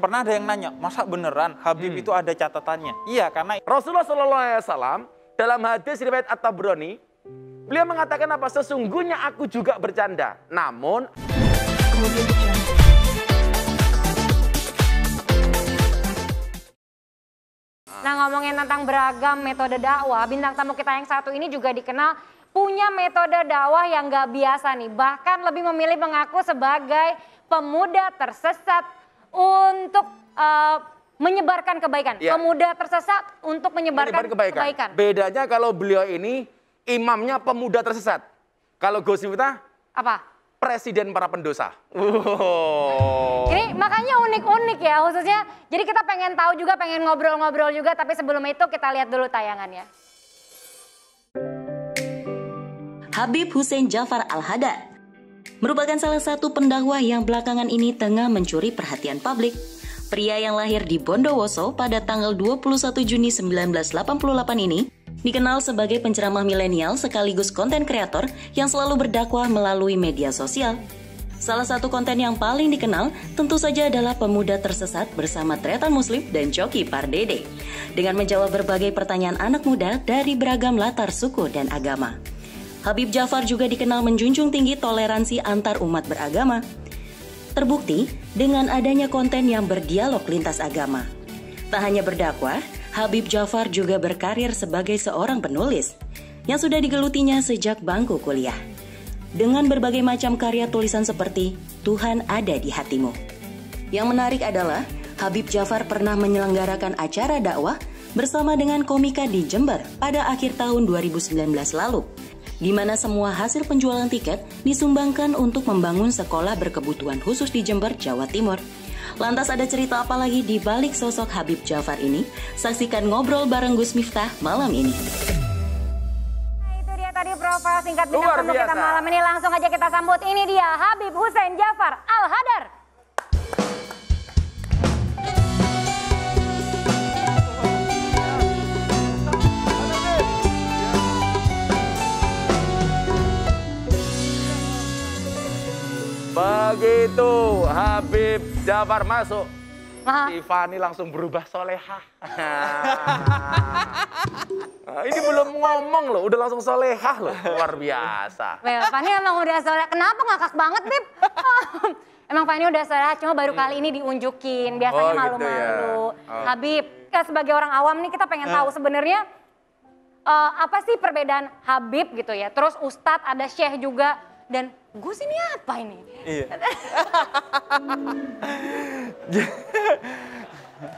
pernah ada yang nanya, masa beneran Habib itu ada catatannya? Iya, karena Rasulullah SAW dalam hadis riwayat At-Tabrani, beliau mengatakan apa? Sesungguhnya aku juga bercanda. Namun Nah, ngomongin tentang beragam metode dakwah, bintang tamu kita yang satu ini juga dikenal punya metode dakwah yang gak biasa nih. Bahkan lebih memilih mengaku sebagai pemuda tersesat untuk menyebarkan kebaikan. Ya. Pemuda tersesat untuk menyebarkan kebaikan. Bedanya kalau beliau ini imamnya pemuda tersesat. Kalau Gus Miftah Apa? presiden para pendosa. Ini makanya unik-unik ya khususnya. Jadi kita pengen tahu juga, pengen ngobrol-ngobrol juga. Tapi sebelum itu kita lihat dulu tayangannya. Habib Hussein Jafar Al-Hadar merupakan salah satu pendakwah yang belakangan ini tengah mencuri perhatian publik. Pria yang lahir di Bondowoso pada tanggal 21 Juni 1988 ini dikenal sebagai penceramah milenial sekaligus konten kreator yang selalu berdakwah melalui media sosial. Salah satu konten yang paling dikenal tentu saja adalah Pemuda Tersesat bersama Tretan Muslim dan Coki Pardede dengan menjawab berbagai pertanyaan anak muda dari beragam latar suku dan agama. Habib Jafar juga dikenal menjunjung tinggi toleransi antar umat beragama. Terbukti dengan adanya konten yang berdialog lintas agama. Tak hanya berdakwah, Habib Jafar juga berkarir sebagai seorang penulis yang sudah digelutinya sejak bangku kuliah. Dengan berbagai macam karya tulisan seperti Tuhan Ada di Hatimu. Yang menarik adalah Habib Jafar pernah menyelenggarakan acara dakwah bersama dengan komika di Jember pada akhir tahun 2019 lalu, di mana semua hasil penjualan tiket disumbangkan untuk membangun sekolah berkebutuhan khusus di Jember, Jawa Timur. Lantas ada cerita apa lagi di balik sosok Habib Jafar ini? Saksikan ngobrol bareng Gus Miftah malam ini. Nah, itu dia tadi profil singkat bintang Luar tamu kita biasa. malam ini. Langsung aja kita sambut. Ini dia Habib Hussein Jafar Al-Hadar. Begitu Habib Jafar masuk, Maha. Tiffany langsung berubah solehah. Nah, ini belum ngomong loh, udah langsung solehah loh, luar biasa. Well, Fani emang udah soleh. Kenapa ngakak banget, Bib? Emang Fani udah soleh, cuma baru kali ini diunjukin. Biasanya Oh, gitu malu-malu. ya. Oh. Habib, ya sebagai orang awam nih kita pengen tahu sebenarnya apa sih perbedaan Habib gitu ya. Terus Ustadz, ada Syekh juga. Dan Gus ini apa ini? iya.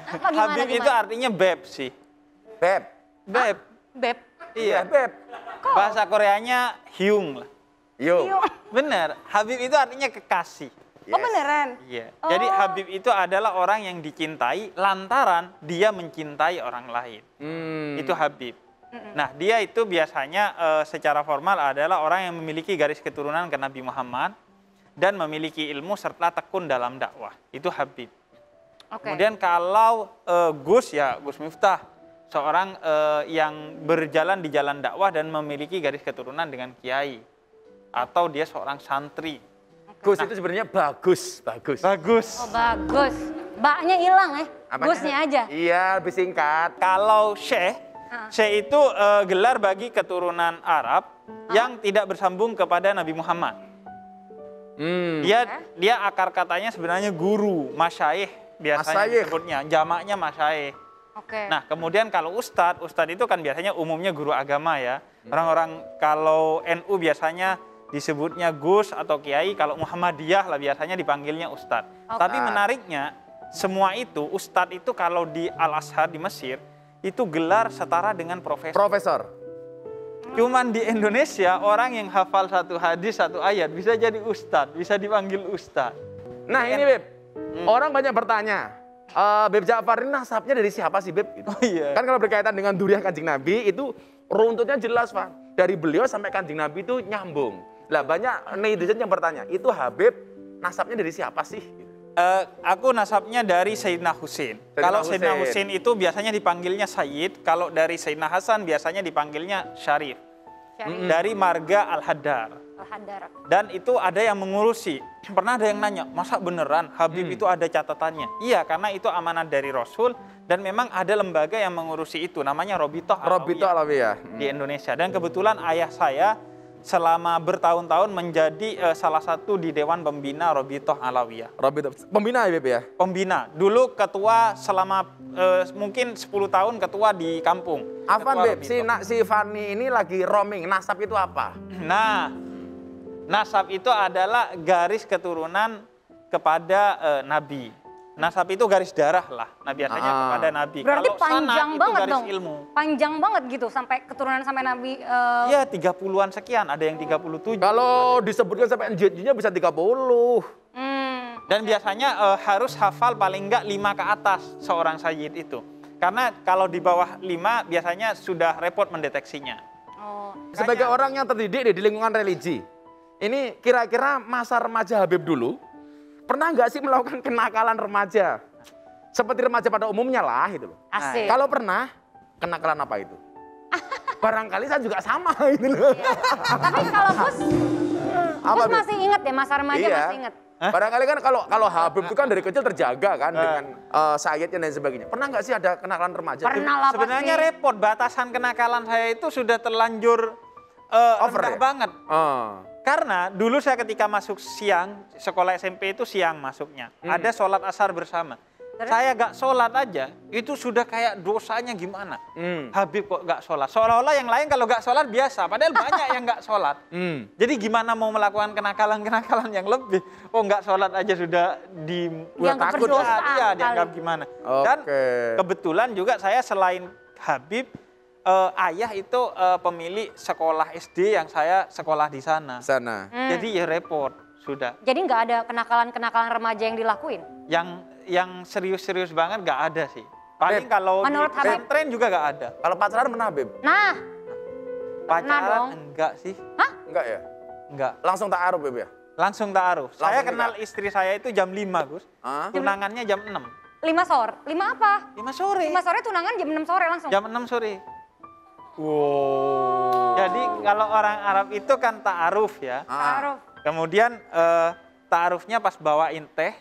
Apa, gimana, Habib itu gimana? artinya beb sih. Beb, Beb. Beb. Iya. Beb. Bahasa Koreanya hyung lah. Yo. Yuk. Bener, Habib itu artinya kekasih. Oh beneran? Iya. Oh. Jadi Habib itu adalah orang yang dicintai lantaran dia mencintai orang lain. Itu Habib. Nah, dia itu biasanya secara formal adalah orang yang memiliki garis keturunan ke Nabi Muhammad dan memiliki ilmu serta tekun dalam dakwah. Itu Habib. Oke. Kemudian kalau Gus ya Gus Miftah, seorang yang berjalan di jalan dakwah dan memiliki garis keturunan dengan kiai atau dia seorang santri. Gus itu sebenarnya bagus. Bagus. Oh bagus. Baknya hilang ya? Apanya? Gusnya aja. Iya, lebih singkat. Kalau Syekh itu gelar bagi keturunan Arab yang tidak bersambung kepada Nabi Muhammad. Dia akar katanya sebenarnya guru, masyayikh biasanya Masyayikh. disebutnya, jamaknya masyayikh. Oke. Nah, kemudian kalau ustadz itu kan biasanya umumnya guru agama ya. Orang-orang kalau NU biasanya disebutnya Gus atau Kiai, kalau Muhammadiyah lah biasanya dipanggilnya ustadz. Oke. Tapi menariknya, semua itu ustadz itu kalau di Al-Azhar di Mesir, itu gelar setara dengan profesor. Profesor. Cuman di Indonesia, orang yang hafal satu hadis, satu ayat, bisa jadi ustadz, bisa dipanggil ustadz. Nah ini Beb, orang banyak bertanya, Beb Jafar ini nasabnya dari siapa sih Beb? Oh iya. Kan kalau berkaitan dengan duriah Kanjeng Nabi itu runtutnya jelas Pak. Dari beliau sampai Kanjeng Nabi itu nyambung. Lah banyak netizen yang bertanya, itu Habib nasabnya dari siapa sih? Aku nasabnya dari Sayyidina Husain. Kalau Sayyidina Husain itu biasanya dipanggilnya Sayyid, kalau dari Sayyidina Hasan biasanya dipanggilnya Syarif. Dari marga Al-Haddar. Al-Haddad. Dan itu ada yang mengurusi. Pernah ada yang nanya, masa beneran Habib itu ada catatannya? Iya, karena itu amanat dari Rasul dan memang ada lembaga yang mengurusi itu, namanya Robitoh Alawiyah di Indonesia. Dan kebetulan ayah saya selama bertahun-tahun menjadi salah satu di Dewan Pembina Robitoh Alawiyah. Robitoh, pembina ya Beb ya? Pembina, dulu ketua selama mungkin 10 tahun ketua di kampung. Afan Ketua Beb, Robitoh. si Fani ini lagi roaming, nasab itu apa? Nah, nasab itu adalah garis keturunan kepada Nabi. Nasab itu garis darah lah, nah biasanya kepada Nabi. Berarti Kalau sana panjang itu banget garis dong. ilmu. Panjang banget gitu sampai keturunan sampai Nabi. Iya, 30-an sekian, ada yang 37. Kalau disebutkan sampai NJ-nya bisa 30. Dan biasanya harus hafal paling enggak 5 ke atas seorang sayyid itu. Karena kalau di bawah 5 biasanya sudah repot mendeteksinya. Oh. Sebagai orang yang terdidik di lingkungan religi, ini kira-kira masa remaja Habib dulu, pernah nggak sih melakukan kenakalan remaja? Seperti remaja pada umumnya lah itu loh. Asik. Kalau pernah, kenakalan apa itu? Barangkali saya juga sama itu loh. Tapi kalau Gus Apa, Beb? masih inget ya, masa remaja Iya. masih inget. Barangkali kan kalau Habib itu kan dari kecil terjaga kan dengan sayyidnya dan sebagainya. Pernah nggak sih ada kenakalan remaja? Pernah lah Sebenarnya pasti. repot, batasan kenakalan saya itu sudah terlanjur Over rendah ya? banget. Oh. Karena dulu saya ketika masuk siang, sekolah SMP itu siang masuknya. Ada sholat asar bersama. Saya gak sholat aja, itu sudah kayak dosanya gimana. Habib kok gak sholat. Seolah-olah yang lain kalau gak sholat biasa, padahal banyak yang gak sholat. Jadi gimana mau melakukan kenakalan-kenakalan yang lebih. Oh gak sholat aja sudah Dianggap takut. berdosa Iya, dianggap kali. gimana. Oke. Dan kebetulan juga saya selain Habib, ayah itu pemilik sekolah SD yang saya sekolah di sana. Sana. Jadi ya repot sudah. Jadi nggak ada kenakalan-kenakalan remaja yang dilakuin? Yang serius-serius banget nggak ada sih. Paling kalau di menurut Habib- pesantren juga nggak ada. Kalau pacaran pernah Habib? Nah, Pacaran dong. enggak sih? Enggak ya? Enggak. Langsung ta'aruf Beb ya? Langsung ta'aruf. Saya Langsung kenal nikah? istri saya itu jam 5, Gus. Hah? Tunangannya jam 6. 5 sore. 5 apa? 5 sore. 5 sore tunangan jam 6 sore langsung. Jam 6 sore. Wow. Jadi kalau orang Arab itu kan ta'aruf ya. Taruh. Kemudian ta'arufnya pas bawain teh,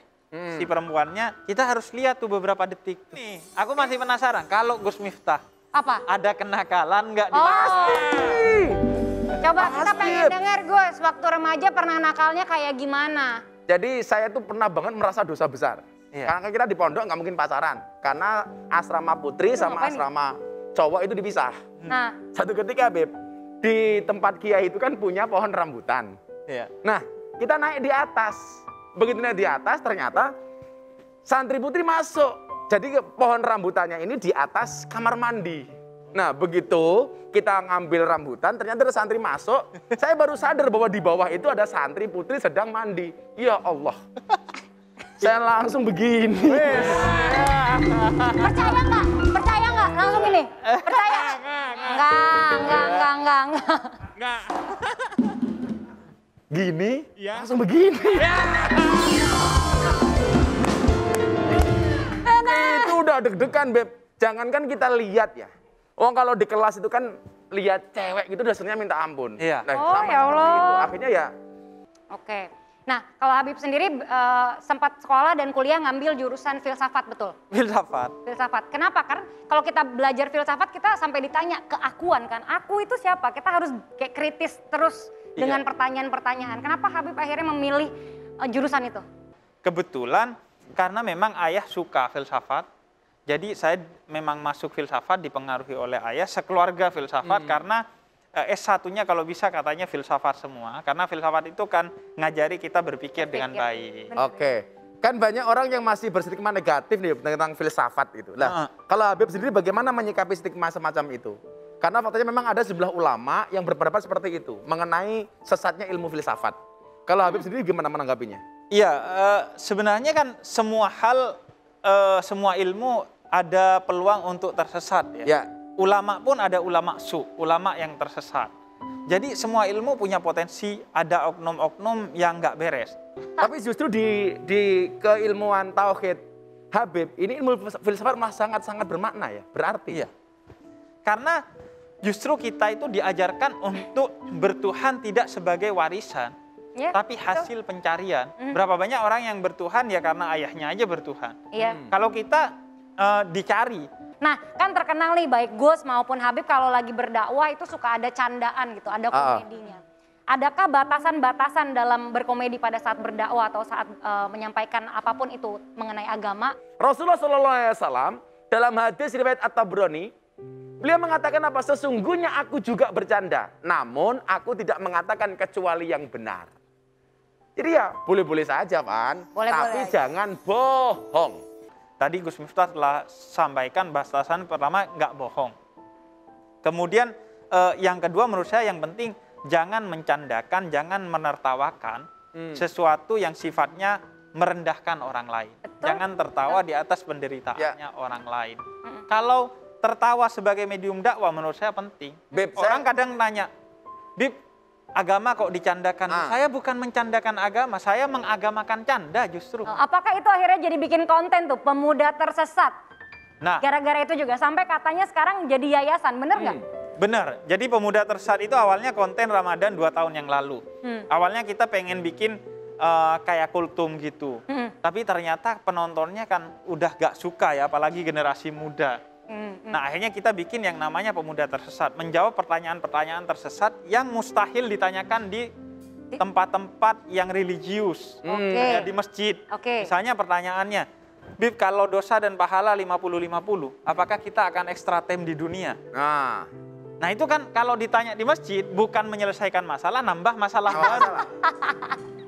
si perempuannya, kita harus lihat tuh beberapa detik. Nih, aku masih penasaran, kalau Gus Miftah, Apa? ada kenakalan nggak di Oh. masa Coba kita Pasti. pengen denger Gus, waktu remaja pernah nakalnya kayak gimana? Jadi saya tuh pernah banget merasa dosa besar. Iya. Karena kita di pondok nggak mungkin pacaran. Karena asrama putri sama ngapain nih? asrama cowok itu dipisah. Nah, Satu ketika Beb, di tempat kiai itu kan punya pohon rambutan. Iya. Nah, kita naik di atas. Begitu naik di atas, ternyata santri putri masuk. Jadi pohon rambutannya ini di atas kamar mandi. Nah, begitu kita ngambil rambutan, ternyata ada santri masuk. Saya baru sadar bahwa di bawah itu ada santri putri sedang mandi. Ya Allah. Saya langsung begini. percaya nggak? Percaya nggak? Langsung ini. Percaya? Enggak. Gini, langsung begini. Itu udah deg-degan, Beb. Jangankan kita lihat ya. Oh, kalau di kelas itu kan lihat cewek gitu dasarnya minta ampun. Iya. Nah, Oh, sama ya seperti Allah. itu. Akhirnya ya Oke. Nah, kalau Habib sendiri sempat sekolah dan kuliah ngambil jurusan filsafat, betul? Filsafat. Filsafat. Kenapa? Karena kalau kita belajar filsafat kita sampai ditanya keakuan kan. Aku itu siapa? Kita harus kayak kritis terus dengan pertanyaan-pertanyaan. Kenapa Habib akhirnya memilih jurusan itu? Kebetulan karena memang ayah suka filsafat. Jadi saya memang masuk filsafat dipengaruhi oleh ayah, sekeluarga filsafat karena S1-nya kalau bisa katanya filsafat semua. Karena filsafat itu kan ngajari kita berpikir dengan baik. Bener. oke. Kan banyak orang yang masih berstigma negatif nih tentang filsafat itu. Lah, kalau Habib sendiri bagaimana menyikapi stigma semacam itu? Karena faktanya memang ada sejumlah ulama yang berpendapat seperti itu mengenai sesatnya ilmu filsafat. Kalau Habib sendiri gimana menanggapinya? Iya, sebenarnya kan semua hal, semua ilmu ada peluang untuk tersesat ya. Ya. Ulama pun ada ulama su, ulama yang tersesat. Jadi semua ilmu punya potensi ada oknum-oknum yang nggak beres. Tapi justru di keilmuan tauhid Habib, ini ilmu filsafat malah sangat-sangat bermakna ya, berarti. Iya. Karena justru kita itu diajarkan untuk bertuhan tidak sebagai warisan, tapi hasil pencarian. Berapa banyak orang yang bertuhan ya karena ayahnya aja bertuhan. Kalau kita dicari. Nah, kan terkenal nih baik Gus maupun Habib kalau lagi berdakwah itu suka ada candaan gitu, ada komedinya. Adakah batasan-batasan dalam berkomedi pada saat berdakwah atau saat menyampaikan apapun itu mengenai agama? Rasulullah SAW dalam hadis riwayat At-Tabrani, beliau mengatakan apa? Sesungguhnya aku juga bercanda, namun aku tidak mengatakan kecuali yang benar. Jadi ya boleh-boleh saja, Pan. Tapi jangan bohong. Tadi Gus Miftah telah sampaikan batasan pertama nggak bohong. Kemudian yang kedua menurut saya yang penting, jangan mencandakan, jangan menertawakan sesuatu yang sifatnya merendahkan orang lain. Jangan tertawa di atas penderitaannya orang lain. Kalau tertawa sebagai medium dakwah menurut saya penting. Orang kadang nanya, Bib, agama kok dicandakan? Saya bukan mencandakan agama, saya mengagamakan canda justru. Apakah itu akhirnya jadi bikin konten tuh, pemuda tersesat? Nah, gara-gara itu juga sampai katanya sekarang jadi yayasan, bener nggak? Benar, jadi pemuda tersesat itu awalnya konten Ramadan 2 tahun yang lalu. Awalnya kita pengen bikin kayak kultum gitu. Tapi ternyata penontonnya kan udah gak suka ya, apalagi generasi muda. Nah akhirnya kita bikin yang namanya pemuda tersesat. Menjawab pertanyaan-pertanyaan tersesat yang mustahil ditanyakan di tempat-tempat yang religius. Ya, di masjid. Misalnya pertanyaannya, Bib, kalau dosa dan pahala 50-50, apakah kita akan extra time di dunia? Nah itu kan kalau ditanya di masjid bukan menyelesaikan masalah, nambah masalah baru.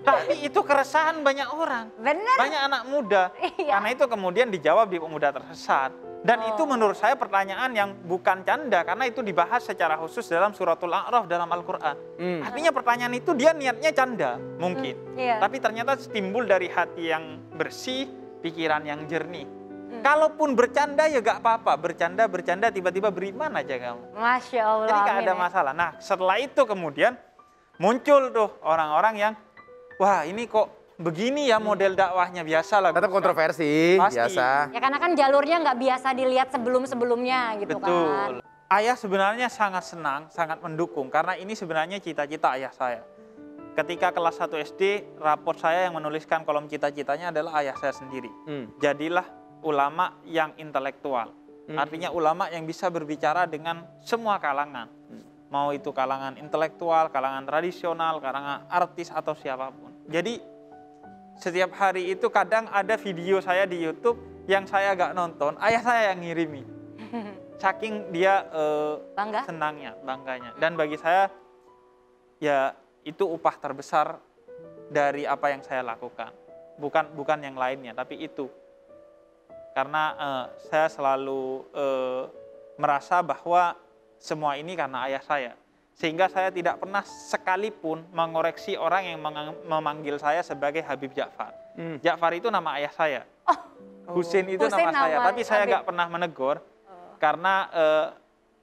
Tapi itu keresahan banyak orang, banyak anak muda. Karena itu kemudian dijawab di pemuda tersesat. Dan itu menurut saya pertanyaan yang bukan canda, karena itu dibahas secara khusus dalam suratul A'raf dalam Al-Quran. Artinya pertanyaan itu dia niatnya canda mungkin. Tapi ternyata timbul dari hati yang bersih, pikiran yang jernih. Kalaupun bercanda ya gak apa-apa, bercanda tiba-tiba beriman aja kamu. Masya Allah. Jadi gak ada masalah. Nah setelah itu kemudian muncul tuh orang-orang yang, wah ini kok begini ya model dakwahnya, biasa lah. Tetap kontroversi, biasa. Ya karena kan jalurnya nggak biasa dilihat sebelum-sebelumnya gitu kan. Betul. Ayah sebenarnya sangat senang, sangat mendukung, karena ini sebenarnya cita-cita ayah saya. Ketika kelas 1 SD, raport saya yang menuliskan kolom cita-citanya adalah ayah saya sendiri. Jadilah ulama yang intelektual. Artinya ulama yang bisa berbicara dengan semua kalangan. Mau itu kalangan intelektual, kalangan tradisional, kalangan artis atau siapapun. Jadi setiap hari itu kadang ada video saya di YouTube yang saya gak nonton, ayah saya yang ngirimi. Saking dia senangnya, bangganya. Dan bagi saya ya itu upah terbesar dari apa yang saya lakukan. Bukan yang lainnya, tapi itu. Karena saya selalu merasa bahwa semua ini karena ayah saya. Sehingga saya tidak pernah sekalipun mengoreksi orang yang memanggil saya sebagai Habib Ja'far. Ja'far itu nama ayah saya. Husein itu nama saya. Tapi saya nggak pernah menegur. Karena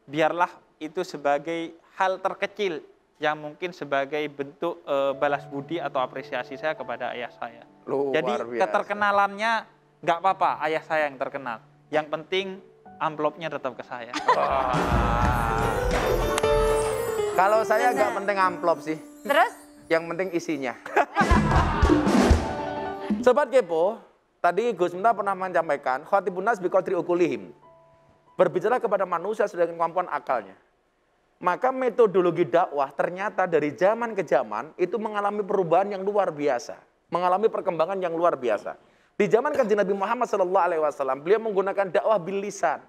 biarlah itu sebagai hal terkecil yang mungkin sebagai bentuk balas budi atau apresiasi saya kepada ayah saya. Jadi keterkenalannya nggak apa-apa, ayah saya yang terkenal. Yang penting amplopnya tetap ke saya. Kalau saya nggak penting amplop sih. Terus? Yang penting isinya. Sobat Kepo, tadi Gus Miftah pernah menyampaikan, khatibun nas biqadri uqulihim. Berbicara kepada manusia sesuai dengan kemampuan akalnya. Maka metodologi dakwah ternyata dari zaman ke zaman itu mengalami perubahan yang luar biasa. Mengalami perkembangan yang luar biasa. Di zaman kanjeng Nabi Muhammad SAW, beliau menggunakan dakwah bilisan.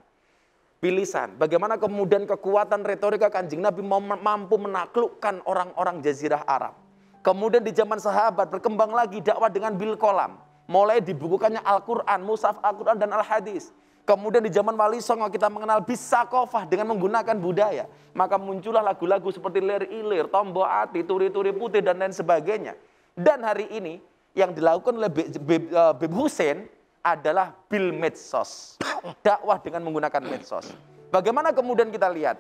Bilisan. Bagaimana kemudian kekuatan retorika kanjeng Nabi mampu menaklukkan orang-orang jazirah Arab. Kemudian di zaman sahabat berkembang lagi dakwah dengan bil kolam. Mulai dibukukannya Al-Quran, Mushaf Al-Quran dan Al-Hadis. Kemudian di zaman Wali Songo kita mengenal bisakofah dengan menggunakan budaya. Maka muncullah lagu-lagu seperti Lir Ilir, Tombo Ati, Turi-Turi Putih dan lain sebagainya. Dan hari ini yang dilakukan oleh Bib Husein adalah bil medsos. Dakwah dengan menggunakan medsos. Bagaimana kemudian kita lihat,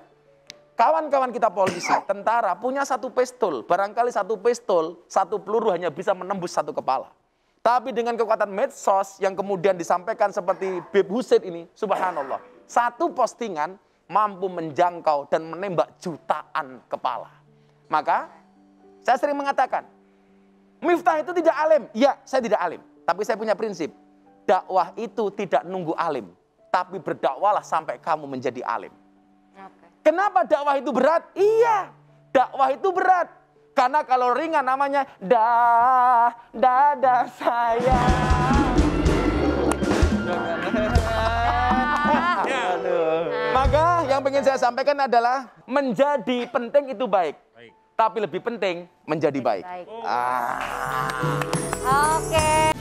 kawan-kawan kita polisi, tentara punya satu pistol. Barangkali satu pistol, satu peluru hanya bisa menembus satu kepala. Tapi dengan kekuatan medsos yang kemudian disampaikan seperti Bib Husein ini, subhanallah. Satu postingan mampu menjangkau dan menembak jutaan kepala. Maka saya sering mengatakan, Miftah itu tidak alim. Ya, saya tidak alim. Tapi saya punya prinsip. Dakwah itu tidak nunggu alim. Tapi berdakwalah sampai kamu menjadi alim. Kenapa dakwah itu berat? Iya, dakwah itu berat. Karena kalau ringan namanya dada saya. Maka yang ingin saya sampaikan adalah menjadi penting itu baik. Tapi lebih penting menjadi baik. Oke.